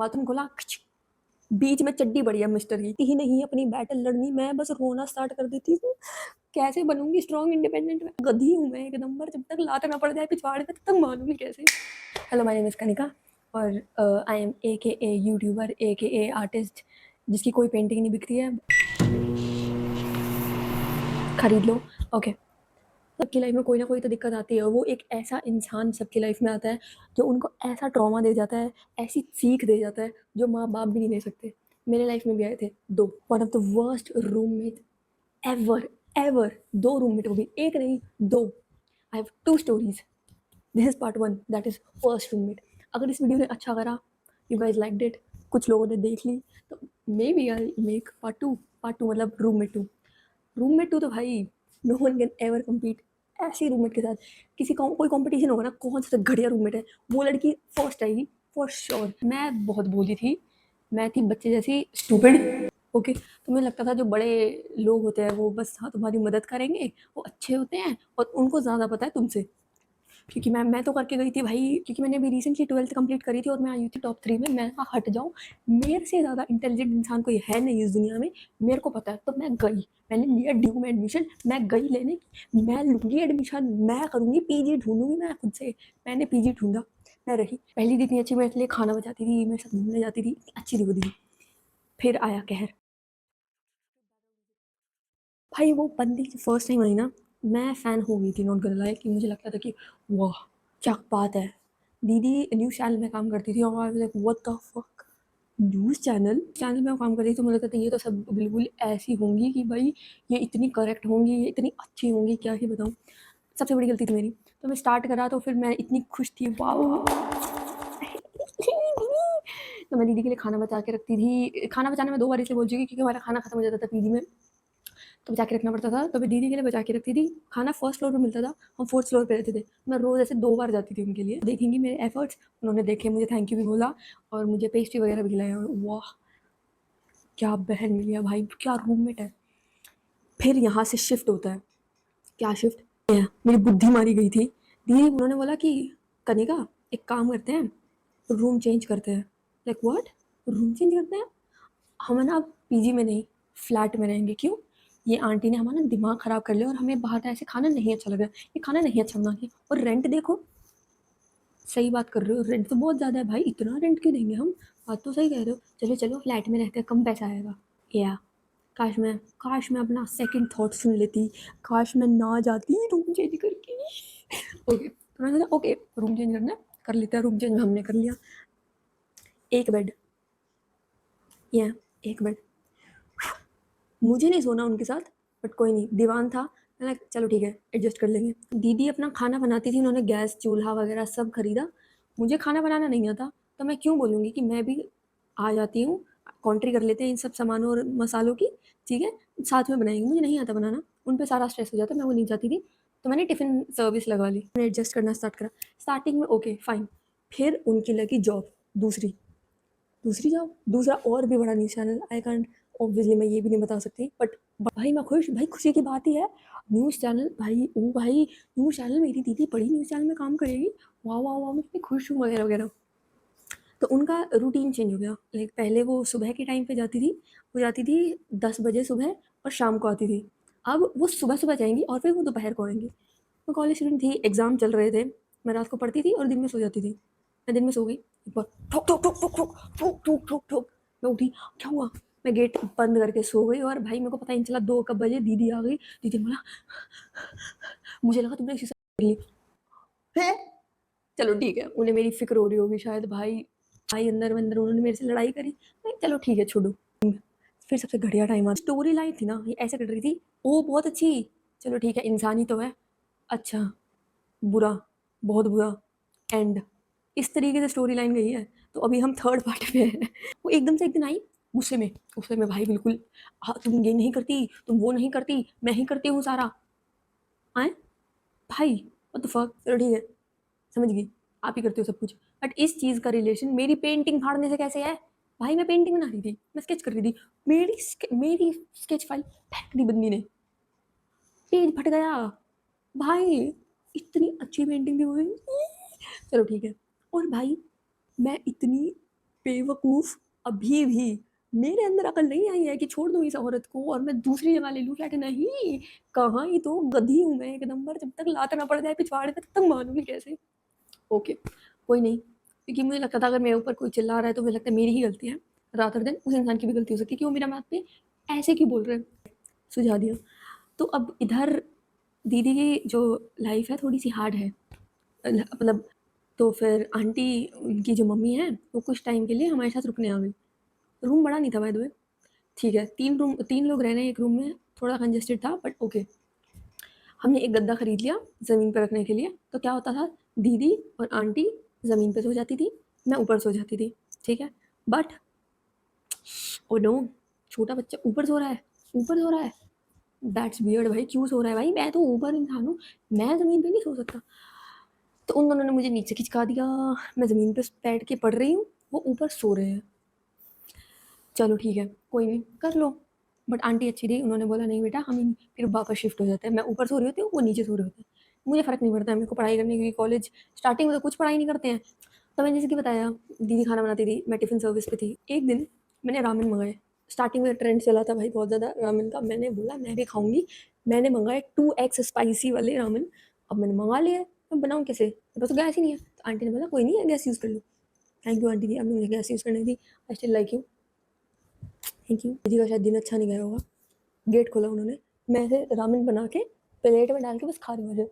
Bathroom खोला, बीच में चड्डी बढ़िया मिस्टर की ही नहीं अपनी बैटल लड़नी, मैं बस रोना स्टार्ट कर देती हूँ। कैसे बनूंगी स्ट्रॉन्ग इंडिपेंडेंट? मैं गधी हूँ, मैं एक नंबर। जब तक लात ना पड़ जाए पिछवाड़े पे तब तक मानूंगी कैसे। Hello, my name is Kanika और I am AKA YouTuber AKA artist जिसकी कोई पेंटिंग नहीं बिकती है, खरीद लो। ओके। सबकी लाइफ में कोई ना कोई तो दिक्कत आती है, और वो एक ऐसा इंसान सबकी लाइफ में आता है जो उनको ऐसा ट्रॉमा दे जाता है, ऐसी सीख दे जाता है जो माँ बाप भी नहीं दे सकते। मेरे लाइफ में भी आए थे दो, one of the worst roommate ever ever. दो रूममेट, वो भी एक नहीं दो। I have 2 stories. This is part 1, that is first roommate. अगर इस वीडियो ने अच्छा करा, यू गाइज लाइक्ड इट, कुछ लोगों ने देख ली, तो maybe I make part 2 मतलब रूममेट 2 तो भाई no one can ever compete ऐसी रूममेट के साथ। किसी का कोई कंपटीशन होगा ना, कौन सा घटिया रूममेट है, वो लड़की फर्स्ट आएगी फॉर श्योर। मैं बहुत बोली थी, मैं थी बच्चे जैसी स्टूपिड। ओके, तो मुझे लगता था जो बड़े लोग होते हैं वो बस हाँ तुम्हारी मदद करेंगे, वो अच्छे होते हैं और उनको ज़्यादा पता है तुमसे। क्योंकि मैं तो करके गई थी भाई, क्योंकि मैंने अभी रिसेंटली 12th कंप्लीट करी थी और मैं आई थी टॉप 3 में। मैं कहा हट जाऊँ, मेरे से ज़्यादा इंटेलिजेंट इंसान कोई है नहीं इस दुनिया में, मेरे को पता है। तो मैं गई, मैंने लिया ड्यू में एडमिशन, मैं गई लेने, मैं लूँगी एडमिशन, मैं करूँगी PG, ढूंढूंगी मैं खुद से। मैंने PG ढूंढा, मैं रही। पहली दी इतनी अच्छी, मेरे लिए खाना बचाती थी, मेरे साथ घूमने जाती थी, अच्छी थी वो दीदी। फिर आया कहर। भाई वो बंदी फर्स्ट टाइम आई ना, मैं फ़ैन हो गई थी, नॉट गonna lie, कि मुझे लगता था कि वाह क्या बात है। दीदी न्यूज़ चैनल में काम करती थी और I was like what the fuck, news channel में काम कर रही थी। तो मुझे लगता था ये तो सब बिल्कुल ऐसी होंगी कि भाई ये इतनी करेक्ट होंगी, ये इतनी अच्छी होंगी, क्या ही बताऊँ। सबसे बड़ी गलती थी मेरी। तो मैं स्टार्ट करा तो फिर मैं इतनी खुश थी, वाओ। तो मैं दीदी के लिए खाना बचा के रखती थी। खाना बचाने में 2 बार इसलिए बोल चुकी क्योंकि हमारा खाना खत्म हो जाता था PG में, तो बचा के रखना पड़ता था। तो मैं दीदी के लिए बचा के रखती थी। खाना फर्स्ट फ्लोर पे मिलता था, हम फोर्थ फ्लोर पे रहते थे। मैं रोज़ ऐसे 2 बार जाती थी उनके लिए, देखेंगी मेरे एफर्ट्स। उन्होंने देखे, मुझे थैंक यू भी बोला और मुझे पेस्ट्री वगैरह भी खिलाया। वाह क्या बहन मिली है भाई, क्या रूममेट है। फिर यहाँ से शिफ्ट होता है। क्या शिफ्ट है, मेरी बुद्धि मारी गई थी। दीदी उन्होंने बोला कि कनिका एक काम करते हैं, रूम चेंज करते हैं। लाइक व्हाट, रूम चेंज करते हैं? हम है ना अब PG में नहीं, फ्लैट में रहेंगे। क्यों? ये आंटी ने हमारा दिमाग ख़राब कर लिया और हमें बाहर का ऐसे खाना नहीं अच्छा लग रहा है, ये खाना नहीं अच्छा बना के। और रेंट देखो, सही बात कर रहे हो, रेंट तो बहुत ज़्यादा है भाई, इतना रेंट क्यों देंगे हम? बात तो सही कह रहे हो। चलो चलो फ्लैट में रहते हैं, कम पैसा आएगा। या काश मैं अपना सेकंड थॉट सुन लेती, काश मैं ना जाती रूम चेंज करके। ओके, तो मैंने सोचा ओके रूम चेंज करना है, कर लेते हैं। रूम चेंज हमने कर लिया। एक बेड, या एक बेड, मुझे नहीं सोना उनके साथ, बट कोई नहीं, दीवान था। मैंने चलो ठीक है एडजस्ट कर लेंगे। दीदी अपना खाना बनाती थी, उन्होंने गैस चूल्हा वगैरह सब खरीदा। मुझे खाना बनाना नहीं आता, तो मैं क्यों बोलूँगी कि मैं भी आ जाती हूँ, कॉन्ट्री कर लेते हैं इन सब सामानों और मसालों की, ठीक है साथ में बनाएंगे। मुझे नहीं आता बनाना, उन पर सारा स्ट्रेस हो जाता, मैं वो नहीं चाहती थी। तो मैंने टिफ़िन सर्विस लगवा ली, मैंने एडजस्ट करना स्टार्ट करा। स्टार्टिंग में ओके फाइन, फिर उनकी लगी जॉब दूसरी, दूसरी जॉब, दूसरा और भी बड़ा news channel. I can't, obviously मैं ये भी नहीं बता सकती, बट भाई मैं खुश, भाई खुशी की बात ही है। न्यूज़ चैनल भाई, ओ भाई न्यूज़ चैनल, मेरी दीदी बड़ी न्यूज़ चैनल में काम करेगी, वाह वाह वाह, मैं इतनी खुश हूँ वगैरह वगैरह। तो उनका रूटीन चेंज हो गया। लाइक पहले वो सुबह के टाइम पे जाती थी, वो जाती थी 10 बजे सुबह और शाम को आती थी। अब वो सुबह सुबह जाएंगी और फिर वो दोपहर को आएंगी। मैं कॉलेज स्टूडेंट थी, एग्ज़ाम चल रहे थे, मैं रात को पढ़ती थी और दिन में सो जाती थी। मैं दिन में सो गई, एक बार ठोक ठोक ठोक ठोक ठोक ठोक ठोक ठोक ठोक, मैं उठी, क्या हुआ? मैं गेट बंद करके सो गई और भाई मेरे को पता ही नहीं चला 2 कब बजे। दीदी आ गई, दीदी ने बोला मुझे लगा तुमने इसी से कर ली है। चलो ठीक है, उन्हें मेरी फिक्र हो रही होगी शायद, भाई भाई अंदर अंदर उन्होंने मेरे से लड़ाई करी। मैं चलो ठीक है छोड़ो। फिर सबसे घटिया टाइम आ, स्टोरी लाइन थी ना ये ऐसे कट रही थी, ओ बहुत अच्छी, चलो ठीक है इंसान ही तो है, अच्छा बुरा, बहुत बुरा, एंड, इस तरीके से स्टोरी लाइन गई है। तो अभी हम थर्ड पार्ट में हैं। वो एकदम से एक दिन आई गुस्से में भाई बिल्कुल, हाँ तुम ये नहीं करती, तुम वो नहीं करती, मैं ही करती हूँ सारा। आए भाई व्हाट द फक, चलो ठीक है समझ गई, आप ही करते हो सब कुछ। बट इस चीज़ का रिलेशन मेरी पेंटिंग फाड़ने से कैसे है? भाई मैं पेंटिंग बना रही थी, मैं स्केच कर रही थी, मेरी स्केच फाइल फेंक दी बंदी ने, पेज फट गया भाई, इतनी अच्छी पेंटिंग थी वो। चलो ठीक है। और भाई मैं इतनी बेवकूफ़, अभी भी मेरे अंदर अकल नहीं आई है कि छोड़ दूँ इस औरत को और मैं दूसरी जगह ले लूँ फ्लैट। नहीं, कहाँ ही तो गधी हूँ मैं एक नंबर, जब तक लात ना पड़ जाए पिछवाड़े पे तब तक मानूँगी कैसे? ओके, कोई नहीं, क्योंकि मुझे लगता था अगर मेरे ऊपर कोई चिल्ला रहा है तो मुझे लगता है मेरी ही गलती है, रादर देन उस इंसान की भी गलती हो सकती है कि वो मेरा बात पे ऐसे क्यों बोल रहे हैं? सुझा दिया। तो अब इधर दीदी की जो लाइफ़ है थोड़ी-सी हार्ड है। मतलब तो फिर आंटी उनकी जो मम्मी है वो कुछ टाइम के लिए हमारे साथ रुकने आ गई। रूम बड़ा नहीं था बाय द वे, ठीक है, 3 लोग रह रहे हैं एक रूम में, थोड़ा कंजेस्टेड था बट ओके। हमने एक गद्दा खरीद लिया ज़मीन पर रखने के लिए, तो क्या होता था, दीदी और आंटी ज़मीन पे सो जाती थी, मैं ऊपर सो जाती थी, ठीक है। बट ओ नो, छोटा बच्चा ऊपर सो रहा है, ऊपर सो रहा है, दैट्स वियर्ड भाई, क्यों सो रहा है भाई? मैं तो ऊपर इंसान हूँ, मैं ज़मीन पे नहीं सो सकता। तो उन दोनों ने मुझे नीचे खिंचका दिया, मैं ज़मीन पे बैठ के पढ़ रही हूँ, वो ऊपर सो रहे हैं। चलो ठीक है, कोई नहीं, कर लो। बट आंटी अच्छी थी, उन्होंने बोला नहीं बेटा हम फिर वापस शिफ्ट हो जाते हैं, मैं ऊपर सो रही होती हूँ, वो नीचे सो रहे होते हैं, मुझे फ़र्क नहीं पड़ता है, मेरे को पढ़ाई करने की, कॉलेज स्टार्टिंग में तो कुछ पढ़ाई नहीं करते हैं। तो मैंने जैसे कि बताया, दीदी खाना बनाती थी, मैं टिफ़िन सर्विस पे थी। एक दिन मैंने रामेन मंगाए, स्टार्टिंग में ट्रेंड चला था भाई बहुत ज़्यादा रामेन का, मैंने बोला मैं भी खाऊंगी, मैंने मंगाए 2x स्पाइसी वाले रामेन। अब मैंने मंगा लिया, मैं बनाऊँ कैसे, मेरे पास तो गैस ही नहीं है। तो आंटी ने बोला कोई नहीं है, गैस यूज़ कर लो। थैंक यू आंटी जी, आपने मुझे गैस यूज़ करने दी, I still like you, thank you. दीदी का शायद दिन अच्छा नहीं गया होगा, गेट खोला उन्होंने, मैं ऐसे रामेन बना के प्लेट में डाल के बस खा रही हूँ ऐसे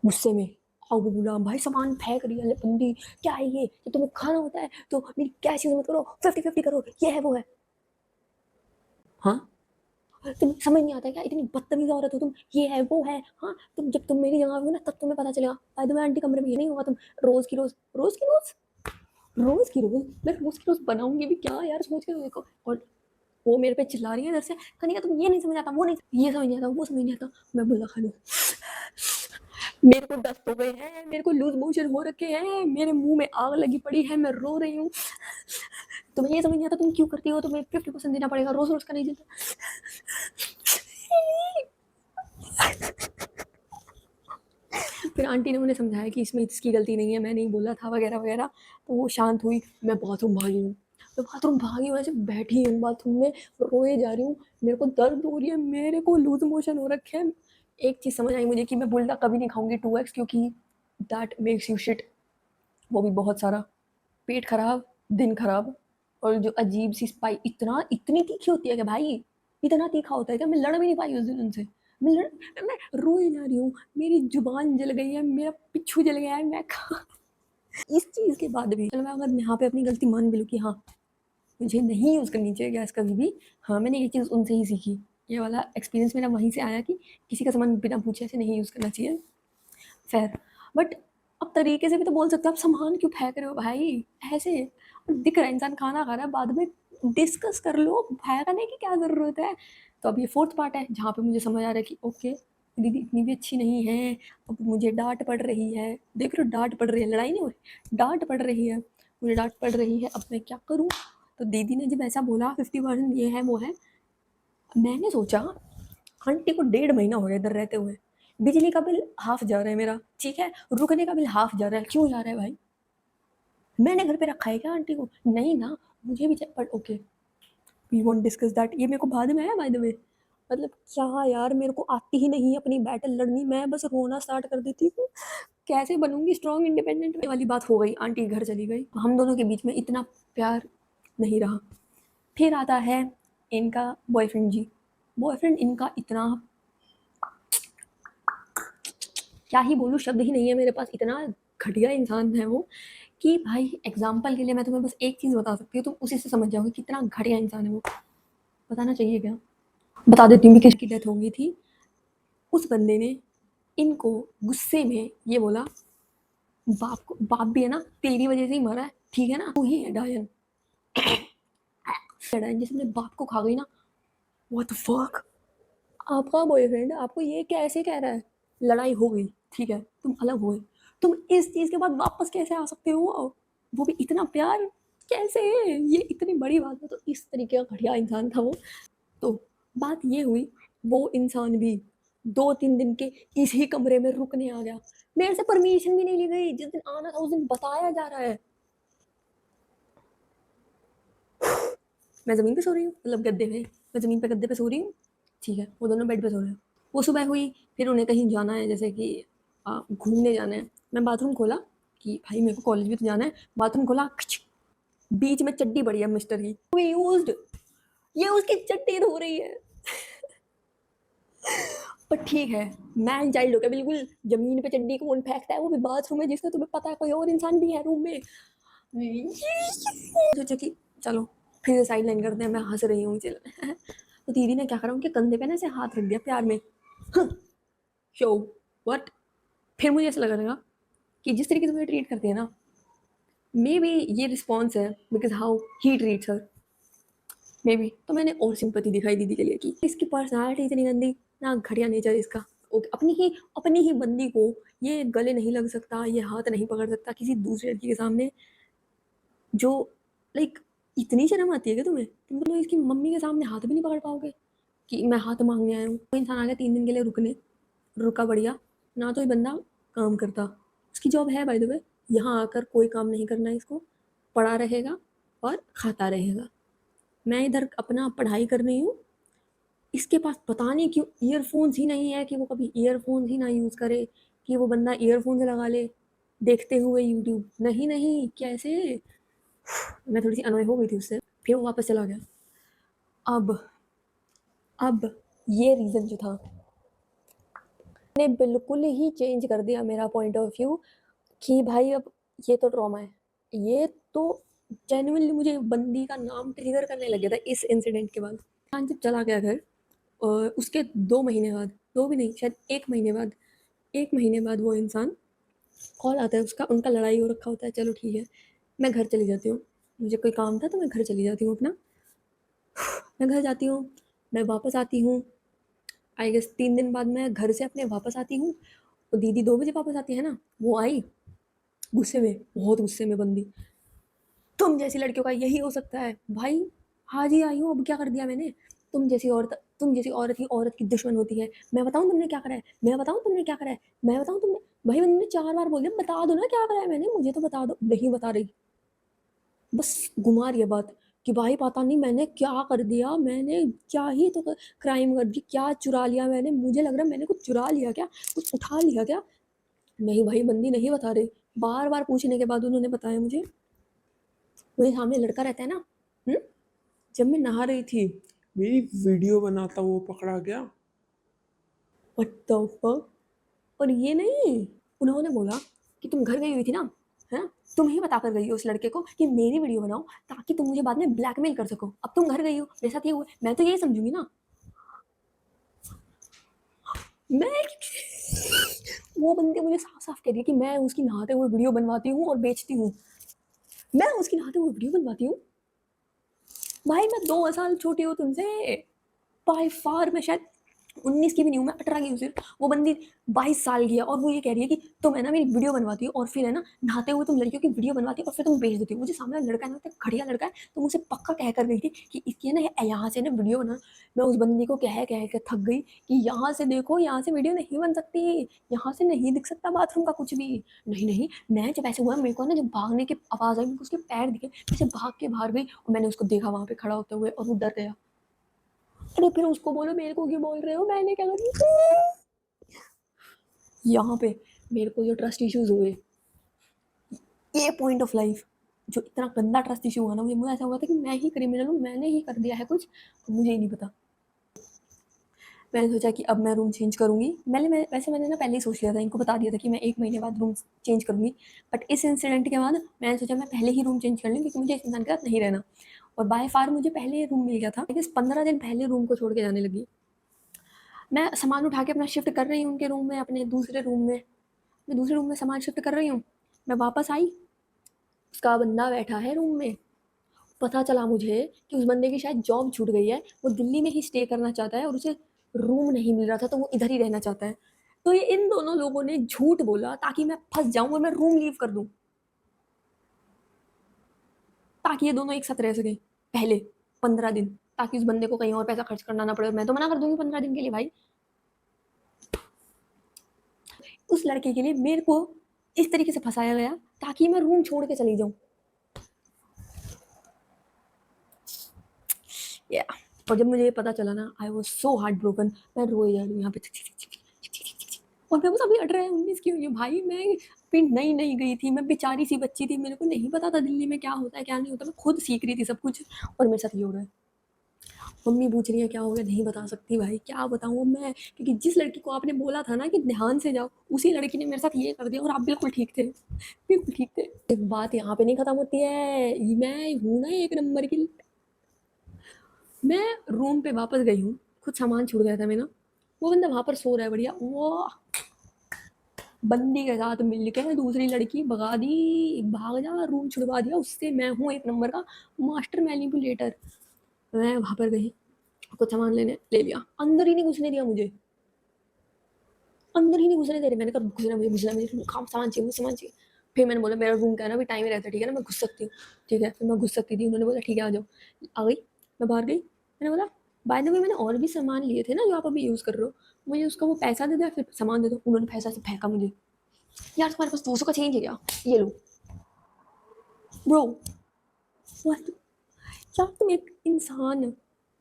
गुस्से में। आओ बोला भाई सामान फेंक रही है बंदी, क्या है ये, जब तुम्हें खाना होता है तो मेरी कैश यूज मत करो, 50-50 करो, ये है वो है। हाँ, तुम्हें समझ नहीं आता क्या, इतनी बदतमीज औरत हो तुम, ये है वो है। हाँ, तुम जब तुम मेरी जगह होगे ना तब तुम्हें पता चलेगा। बाय द वे आंटी कमरे में ये नहीं होगा, तुम रोज की रोज, रोज की रोज, रोज की रोज, मैं रोज की रोज बनाऊंगी भी क्या यार, सोच के तो देखो। और वो मेरे पे चिल्ला रही है इधर से, कनिका तुम ये नहीं समझ आता, वो नहीं, ये समझ नहीं आता, वो समझ नहीं आता। मैं बोला खाली मेरे को दस्त हो गए हैं, मेरे को लूज मोशन हो रखे हैं, मेरे मुंह में आग लगी पड़ी है, मैं रो रही हूँ। तुम्हें ये समझ नहीं आता तुम क्यों करती हो, तुम्हें 50% देना पड़ेगा, रोज रोज का नहीं देता। फिर आंटी ने उन्हें समझाया कि इसमें इसकी गलती नहीं है, मैं नहीं बोला था वगैरह वगैरह। तो वो शांत हुई, मैं बाथरूम भागी हूँ, मैं बाथरूम भागी हूँ, ऐसे बैठी हूँ बाथरूम में, रोए जा रही हूँ, मेरे को दर्द हो रही है, मेरे को लूज मोशन हो रखे हैं। एक चीज़ समझ आई मुझे कि मैं बुल्डा कभी नहीं खाऊंगी 2x, क्योंकि दैट मेक्स यू शिट, वो भी बहुत सारा, पेट खराब, दिन खराब। और जो अजीब सी स्पाई, इतना इतनी तीखी होती है क्या भाई, इतना तीखा होता है क्या? मैं लड़ भी नहीं पाई उस दिन उनसे, मैं रोई जा रही हूँ, मेरी जुबान जल गई है, मेरा पिच्छू जल गया है, मैं इस चीज़ के बाद भी, चलो मैं अगर यहाँ पे अपनी गलती मान भी लूँ कि हाँ मुझे नहीं यूज़ करनी चाहिए गैस कभी भी, हाँ मैंने ये चीज़ उनसे ही सीखी, ये वाला एक्सपीरियंस मेरा वहीं से आया कि किसी का सामान बिना पूछे ऐसे नहीं यूज़ करना चाहिए। फ़ेयर, बट अब तरीके से भी तो बोल सकते हो, आप सामान क्यों फेंक रहे हो भाई ऐसे? दिख रहा है इंसान खाना खा रहा है, बाद में डिस्कस कर लो, फेंकने की क्या ज़रूरत है? तो अब ये 4th पार्ट है जहाँ पे मुझे समझ आ रहा है कि ओके, दीदी इतनी भी अच्छी नहीं है, अब मुझे डाँट पड़ रही है। देख रहे हो, डाँट पड़ रही है, लड़ाई नहीं हो रही, डाँट पड़ रही है, मुझे डाँट पड़ रही है, अब मैं क्या करूँ? तो दीदी ने जब ऐसा बोला 50% ये है वो है, मैंने सोचा आंटी को 1.5 महीना हो गया इधर रहते हुए, बिजली का बिल हाफ जा रहा है मेरा, ठीक है, रुकने का बिल हाफ जा रहा है, क्यों जा रहा है भाई? मैंने घर पे रखा है क्या आंटी को? नहीं ना, मुझे भी but okay, we won't discuss that, ये मेरे को बाद में आया बाय द वे। मतलब क्या यार, मेरे को आती ही नहीं अपनी बैटल लड़नी, मैं बस रोना स्टार्ट कर देती हूँ, कैसे बनूंगी स्ट्रॉन्ग इंडिपेंडेंट वाली बात हो गई, आंटी घर चली गई, हम दोनों के बीच में इतना प्यार नहीं रहा। फिर आता है इनका बॉयफ्रेंड जी, बॉयफ्रेंड इनका इतना, क्या ही बोलूँ, शब्द ही नहीं है मेरे पास, इतना घटिया इंसान है वो कि भाई एग्जाम्पल के लिए मैं तुम्हें बस एक चीज़ बता सकती हूँ, तुम उसी से समझ जाओगे कितना घटिया इंसान है वो। बताना चाहिए क्या? बता देती हूँ कि किसकी डेथ हो गई थी। उस बंदे ने इनको गुस्से में ये बोला, बाप को, बाप भी है ना, तेरी वजह से ही मरा है, ठीक है ना, तू ही है डायन, डायन जिसने बाप को खा गई ना। व्हाट द फक, आपका बॉयफ्रेंड आपको ये कैसे कह रहा है? लड़ाई हो गई, ठीक है, तुम अलग हो गए, तुम इस चीज़ के बाद वापस कैसे आ सकते हो? वो भी इतना प्यार, कैसे? ये इतनी बड़ी बात है, तो इस तरीके का घटिया इंसान था वो। तो बात ये हुई, वो इंसान भी 2-3 दिन के इसी कमरे में रुकने आ गया, मेरे से परमिशन भी नहीं ली गई, जिस दिन आना था उस दिन बताया जा रहा है, मैं ज़मीन पे सो रही हूँ, मतलब गद्दे पे, मैं ज़मीन पे गद्दे पे सो रही हूँ, ठीक है, वो दोनों बेड पे सो रहे हैं। वो सुबह हुई, फिर उन्हें कहीं जाना है, जैसे कि घूमने जाना है। मैं बाथरूम खोला कि भाई मेरे को कॉलेज भी तो जाना है, बाथरूम खोला, बीच में चड्डी पड़ी है मिस्टर की, यूज्ड, ये उसकी चड्डी धो रही है। पर ठीक है, मैन चाइल्ड हो गया बिल्कुल, जमीन पे चड्डी कौन फेंकता है, वो भी बाथरूम में जिसका तुम्हें पता है कोई और इंसान भी है रूम में। सोचा कि चलो फिर साइड लाइन करते हैं, मैं हंस रही हूँ चल। तो दीदी ने क्या करा, उनके कंधे पे ना ऐसे हाथ रख दिया प्यार में, शो व्हाट। फिर मुझे ऐसा लगा लगा कि जिस तरीके से मुझे ट्रीट करती है ना, मे बी ये रिस्पॉन्स है because how he treats her, may be. तो मैंने और सिंपैथी दिखाई दीदी के लिए कि इसकी पर्सनालिटी इतनी गंदी, ना घटिया नेचर इसका, अपनी ही बंदी को ये गले नहीं लग सकता, ये हाथ नहीं पकड़ सकता किसी दूसरे लड़की के सामने, जो लाइक इतनी शर्म आती है कि तुम तो इसकी मम्मी के सामने हाथ भी नहीं पकड़ पाओगे कि मैं हाथ मांगने आया हूँ। कोई इंसान आ गया 3 दिन के लिए रुकने, रुका बढ़िया, ना तो ये बंदा काम करता, उसकी जॉब है बाय द वे, यहाँ आकर कोई काम नहीं करना है इसको, पड़ा रहेगा और खाता रहेगा। मैं इधर अपना पढ़ाई कर रही हूँ, इसके पास पता नहीं क्यों ईयरफोन्स ही नहीं है कि वो कभी ईयरफोन्स ही ना यूज़ करे, कि वो बंदा ईयरफोन्स लगा ले देखते हुए यूट्यूब, नहीं नहीं कैसे। मैं थोड़ी सी अनोय हो गई थी उससे, फिर वो वापस चला गया। अब अब ये रीज़न जो था ने बिल्कुल ही चेंज कर दिया मेरा पॉइंट ऑफ व्यू, कि भाई अब ये तो ट्रॉमा है, ये तो जेन्युइनली मुझे बंदी का नाम ट्रिगर करने लग गया था इस इंसिडेंट के बाद। खान जब चला गया घर, और उसके 2 महीने बाद, दो भी नहीं शायद 1 महीने बाद, 1 महीने बाद वो इंसान कॉल आता है उसका, उनका लड़ाई हो रखा होता है, चलो ठीक है, मैं घर चली जाती हूँ, मुझे कोई काम था तो मैं घर चली जाती हूँ अपना। मैं घर जाती हूँ, मैं वापस आती हूँ, आई गेस 3 दिन बाद मैं घर से अपने वापस आती हूँ, तो दीदी 2 बजे वापस आती है ना, वो आई गुस्से में, बहुत गुस्से में बंदी, तुम जैसी लड़कियों का यही हो सकता है भाई, आज ही आई हूँ, अब क्या कर दिया मैंने, तुम जैसी औरत ही औरत की दुश्मन होती है, मैं बताऊँ तुमने क्या करा है, मैं बताऊँ तुमने क्या करा है, मैं बताऊँ तुमने, भाई मैंने 4 बार बोल दिया बता दो ना क्या करा है मैंने, मुझे तो बता दो, नहीं बता रही, बस घुमा रही है बात कि भाई पता नहीं मैंने क्या कर दिया, मैंने क्या ही तो क्राइम कर दी, क्या चुरा लिया मैंने, मुझे लग रहा है मैंने कुछ चुरा लिया क्या, कुछ उठा लिया क्या, नहीं भाई बंदी नहीं बता रही, बार बार पूछने के बाद उन्होंने बताया मुझे, मेरे सामने लड़का रहता है ना, हुँ? जब मैं नहा रही थी, मेरी वीडियो बनाता वो पकड़ा गया। What the fuck. और ये नहीं, उन्होंने बोला कि तुम घर गई हुई थी ना, है ना, तुम ही बता कर गई हो उस लड़के को कि मेरी वीडियो बनाओ ताकि तुम मुझे बाद में ब्लैकमेल कर सको, अब तुम घर गई हो मेरे साथ ये हुआ, मैं तो यही समझूंगी ना, मैं वो बंदी मुझे साफ साफ कह रही है कि मैं उसकी नहाते हुए वीडियो बनवाती हूँ और बेचती हूँ, मैं उसकी नहाते हुए वीडियो बनवाती हूँ, भाई मैं 2 साल छोटी हूँ तुमसे, बाय फार मैं शायद 19 की भी नहीं हूँ, मैं 18 की हूँ सिर्फ, वो बंदी 22 साल की है, और वो ये कह रही है कि तुम है ना मेरी वीडियो बनवाती हो और फिर है ना नहाते हुए तुम लड़कियों की वीडियो बनवाती हो और फिर तुम भेज देती हो, मुझे सामने वाला लड़का है ना इतना घटिया लड़का है, तो मुझे पक्का कह कर गई थी कि इसकी है ना यहाँ से ना वीडियो बना, मैं उस बंदी को कह कह के थक गई कि यहाँ से देखो, यहाँ से वीडियो नहीं बन सकती, यहाँ से नहीं दिख सकता बाथरूम का कुछ भी, नहीं नहीं, मैं जब ऐसे हुआ मेरे को ना जब भागने की आवाज़ आई, मेरे को उसके पैर दिखे, मैं भाग के बाहर गई और मैंने उसको देखा वहाँ पे खड़ा होते हुए और वो डर गया, अरे फिर उसको बोलो मेरे को क्यों बोल रहे हो, मैंने क्या कर, यहाँ पे मेरे को जो ट्रस्ट इश्यूज हुए, ये पॉइंट ऑफ लाइफ जो इतना गंदा ट्रस्ट इशू हुआ ना, मुझे ऐसा हुआ था कि मैं ही क्रिमिनल हूँ, मैंने ही कर दिया है कुछ, तो मुझे ही नहीं पता। मैंने सोचा कि अब मैं रूम चेंज करूँगी, मैंने ना पहले ही सोच लिया था, इनको बता दिया था कि मैं 1 महीने बाद रूम चेंज करूँगी, बट इस इंसिडेंट के बाद मैंने सोचा मैं पहले ही रूम चेंज कर लूँ क्योंकि मुझे इस इंसान के साथ नहीं रहना, और बाय फार मुझे पहले ही रूम मिल गया था, लेकिन 15 दिन पहले रूम को छोड़ के जाने लगी, मैं सामान उठा के अपना शिफ्ट कर रही हूँ उनके रूम में, अपने दूसरे रूम में, मैं दूसरे रूम में सामान शिफ्ट कर रही हूँ, मैं वापस आई, उसका बंदा बैठा है रूम में, पता चला मुझे कि उस बंदे की शायद जॉब छूट गई है, वो दिल्ली में ही स्टे करना चाहता है और उसे रूम नहीं मिल रहा था तो वो इधर ही रहना चाहता है, तो ये इन दोनों लोगों ने झूठ बोला ताकि मैं फंस जाऊं और मैं रूम लीव कर दूं, ताकि ये दोनों एक साथ रह सकें पहले 15 दिन, ताकि उस बंदे को कहीं और पैसा खर्च करना ना पड़े, और मैं तो मना कर दूंगी 15 दिन के लिए भाई, उस लड़के के लिए मेरे को इस तरीके से फंसाया गया ताकि मैं रूम छोड़ के चली जाऊं, या और जब मुझे ये पता चला ना, I was so heart broken. मैं रोए जा रही हूँ यहाँ पे और मैं बस अभी 18-19 की हुई हूँ भाई। मैं पिंड नई नई गई थी, मैं बेचारी सी बच्ची थी, मेरे को नहीं पता था दिल्ली में क्या होता है क्या नहीं होता। मैं खुद सीख रही थी सब कुछ और मेरे साथ ये हो रहा है। मम्मी पूछ रही है क्या हो गया, नहीं बता सकती भाई, क्या बताऊँ मैं, क्योंकि जिस लड़की को आपने बोला था ना कि ध्यान से जाओ, उसी लड़की ने मेरे साथ ये कर दिया और आप बिल्कुल ठीक थे, बिल्कुल ठीक थे। एक बात यहाँ पे नहीं खत्म होती है, मैं हूँ ना एक नंबर की। मैं रूम पे वापस गई हूँ, कुछ सामान छूट गया था मेरा, वो बंदा वहाँ पर सो रहा है बढ़िया, वो बंदी के साथ मिल के दूसरी लड़की भगा दी, भाग जा, रूम छुड़वा दिया उससे। मैं हूँ एक नंबर का मास्टर मैनिपुलेटर। मैं वहाँ पर गई, कुछ सामान लेने, ले लिया, अंदर ही नहीं घुसने दिया मुझे, अंदर ही नहीं घुसने दे रहे। मैंने कहा घुसना मुझे, घुसना मुझे, काम सामान चाहिए, मुझे सामान चाहिए। फिर मैंने बोला मेरा रूम का है ना अभी टाइम ही रहता है, ठीक है ना, मैं घुस सकती हूँ, ठीक है। फिर मैं घुस सकती थी, उन्होंने बोला ठीक है आ जाओ। आ गई, मैं बाहर गई, मैंने बोला बाय द वे मैंने और भी सामान लिए थे ना जो आप अभी यूज़ कर रहे हो, मुझे उसका वो पैसा दे दो या फिर सामान दे दो। उन्होंने पैसा से फेंका मुझे, यार तुम्हारे पास 200 का चेंज है क्या, ये लो। ब्रो व्हाट, क्या तुम एक इंसान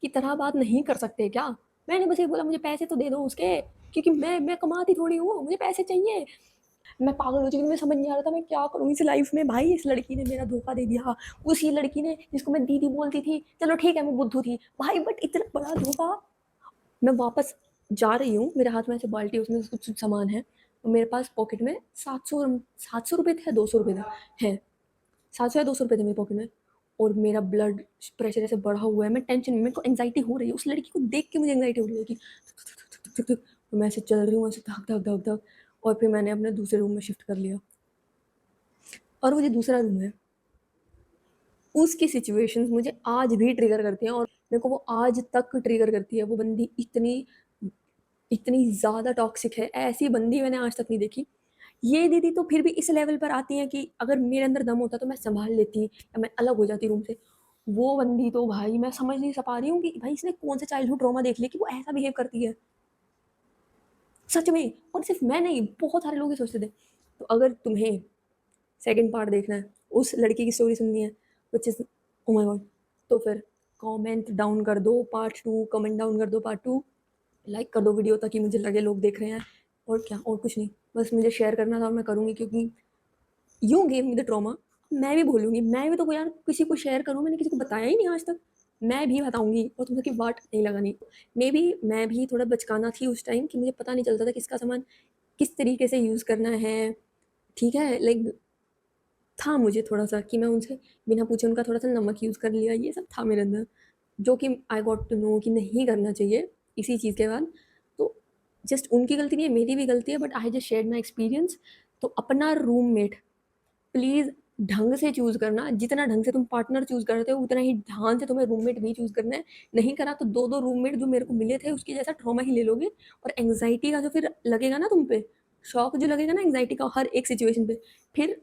की तरह बात नहीं कर सकते क्या? मैंने बस ये बोला मुझे पैसे तो दे दो उसके, क्योंकि मैं कमाती थोड़ी हूँ, मुझे पैसे चाहिए। मैं पागल हो चुकी थी, मुझे समझ नहीं आ रहा था मैं क्या करूँ इस लाइफ में। भाई इस लड़की ने मेरा धोखा दे दिया, उसी लड़की ने जिसको मैं दीदी बोलती थी, चलो ठीक है मैं बुद्धू थी भाई, बट इतना बड़ा धोखा। मैं वापस जा रही हूँ, मेरे हाथ में ऐसे बाल्टी, उसमें कुछ सामान है, और मेरे पास पॉकेट में 700 रुपये थे, 200 रुपये थे, हैं 700 या 200 रुपये थे मेरे पॉकेट में। और मेरा ब्लड प्रेशर ऐसे बढ़ा हुआ है, मैं टेंशन में, मेरे को एंग्जाइटी हो रही है, उस लड़की को देख के मुझे एंग्जाइटी हो रही है कि तो मैं ऐसे चल रही हूँ, ऐसे धक धक धक धक। और फिर मैंने अपने दूसरे रूम में शिफ्ट कर लिया, और वो जो दूसरा रूम है उसकी सिचुएशंस मुझे आज भी ट्रिगर करती हैं, और मेरे को वो आज तक ट्रिगर करती है। वो बंदी इतनी इतनी ज़्यादा टॉक्सिक है, ऐसी बंदी मैंने आज तक नहीं देखी। ये दीदी तो फिर भी इस लेवल पर आती हैं कि अगर मेरे अंदर दम होता तो मैं संभाल लेती या मैं अलग हो जाती रूम से। वो बंदी तो भाई मैं समझ नहीं पा रही हूँ कि भाई इसने कौन सा चाइल्डहुड ट्रॉमा देख लिया कि वो ऐसा बिहेव करती है, सच में। और सिर्फ मैं नहीं, बहुत सारे लोग ये सोचते थे। तो अगर तुम्हें सेकंड पार्ट देखना है, उस लड़की की स्टोरी सुननी है, which is oh my God, तो फिर कमेंट डाउन कर दो पार्ट 2, कमेंट डाउन कर दो पार्ट 2, लाइक कर दो वीडियो ताकि मुझे लगे लोग देख रहे हैं। और क्या, और कुछ नहीं, बस मुझे शेयर करना था और मैं करूँगी, क्योंकि you gave me the trauma. मैं भी बोलूँगी, मैं भी तो यार किसी को शेयर करूँ, मैंने किसी को बताया ही नहीं आज तक। मैं भी बताऊँगी और तुम सबकी वाट नहीं लगानी। मे बी मैं भी थोड़ा बचकाना थी उस टाइम कि मुझे पता नहीं चलता था किसका सामान किस तरीके से यूज़ करना है, ठीक है। लाइक था मुझे थोड़ा-सा कि मैं उनसे बिना पूछे उनका थोड़ा-सा नमक यूज़ कर लिया, ये सब था मेरे अंदर, जो कि आई गॉट टू नो कि नहीं करना चाहिए इसी चीज़ के बाद। तो जस्ट उनकी गलती नहीं है, मेरी भी गलती है, but I just shared my experience. तो अपना रूममेट प्लीज़ ढंग से चूज़ करना, जितना ढंग से तुम पार्टनर चूज़ करते हो उतना ही ध्यान से तुम्हें रूममेट भी चूज़ करना है। नहीं करा तो 2-2 रूममेट जो मेरे को मिले थे उसके जैसा ट्रॉमा ही ले लोगे, और एंग्ज़ायटी का जो फिर लगेगा ना तुम पे, शॉक जो लगेगा ना एंग्ज़ायटी का हर एक सिचुएशन पे, फिर